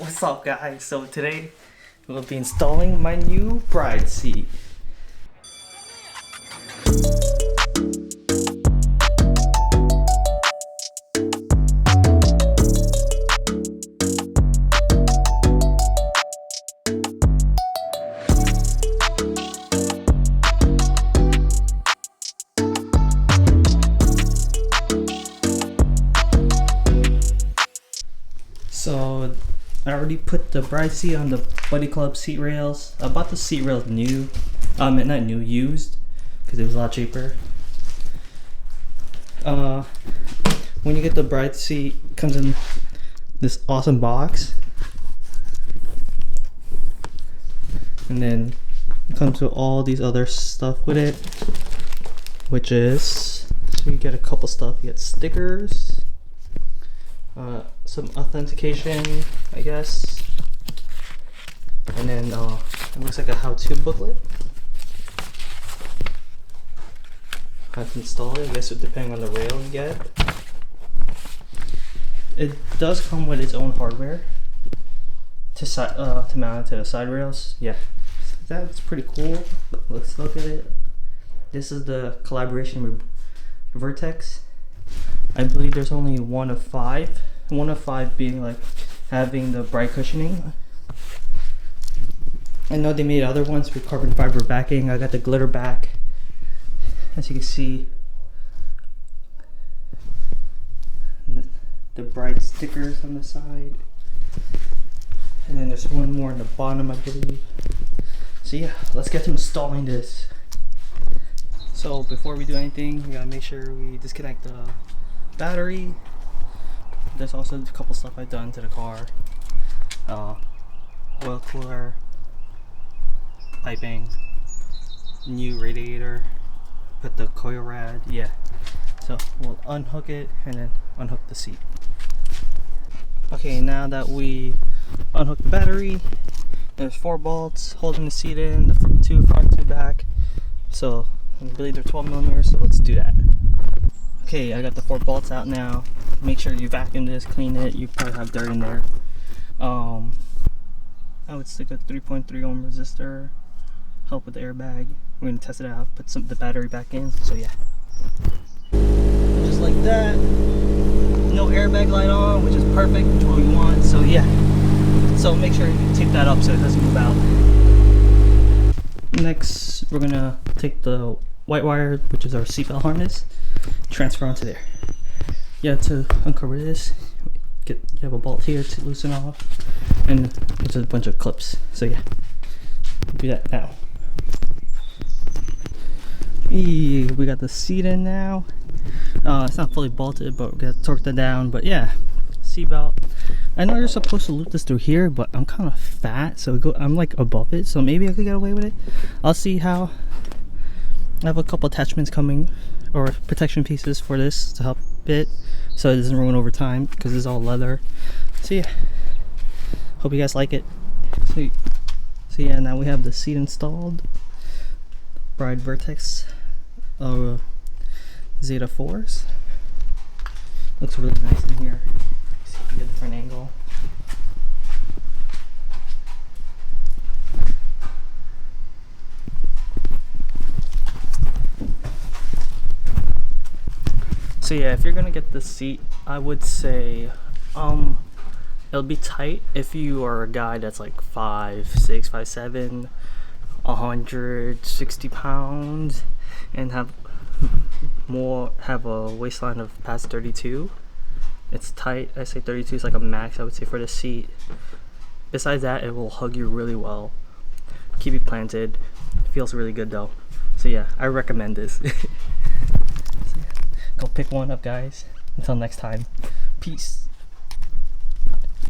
What's up guys? So today we'll be installing my new bride seat. So I already put the bride seat on the Buddy Club seat rails. I bought the seat rails new, not new, used, because it was a lot cheaper. When you get the bride seat, it comes in this awesome box, and then it comes with all these other stuff with it, which is, so you get a couple stuff. You get stickers, some authentication, I guess, and then it looks like a how-to booklet. How to install it, I guess, depending on the rail you get. It does come with its own hardware to mount it to the side rails. Yeah, that's pretty cool. Let's look at it. This is the collaboration with Vertex. I believe there's only one of five. One of five being like having the bright cushioning. I know they made other ones with carbon fiber backing. I got the glitter back, as you can see. The bright stickers on the side, and then there's one more on the bottom, I believe. So yeah, let's get to installing this. So before we do anything, we gotta make sure we disconnect the battery. There's also a couple stuff I've done to the car. Oil cooler, piping, new radiator, put the coil rad, yeah. So we'll unhook it and then unhook the seat. Okay, now that we unhook the battery, there's 4 bolts holding the seat in, the 2 front, 2 back. So I believe they're 12mm, so let's do that. Okay, I got the 4 bolts out now. Make sure you vacuum this, clean it. You probably have dirt in there. I would stick a 3.3 ohm resistor, help with the airbag. We're gonna test it out, put the battery back in. So yeah, just like that. No airbag light on, which is perfect, which is what we want. So yeah, so make sure you tape that up so it doesn't move out. Next, we're gonna take the white wire, which is our seatbelt harness, transfer onto there. Yeah, to uncover this, you have a bolt here to loosen off, and it's a bunch of clips. So yeah, do that now. We got the seat in now. It's not fully bolted, but we got to torque that down. But yeah, seatbelt. I know you're supposed to loop this through here, but I'm kind of fat, so I'm like above it, so maybe I could get away with it. I'll see how. I have a couple attachments coming, or protection pieces for this to help it, so it doesn't ruin over time, because it's all leather. So yeah, hope you guys like it. So yeah, now we have the seat installed. Bride Vertex Zeta 4s. Looks really nice in here. See if we get a different angle. So yeah, if you're gonna get the seat, I would say it'll be tight if you are a guy that's like 5'6", 5'7", 160 pounds, and have a waistline of past 32. It's tight. I say 32 is like a max, I would say, for the seat. Besides that, it will hug you really well, keep you planted. It feels really good though. So yeah, I recommend this. Go pick one up, guys. Until next time, peace.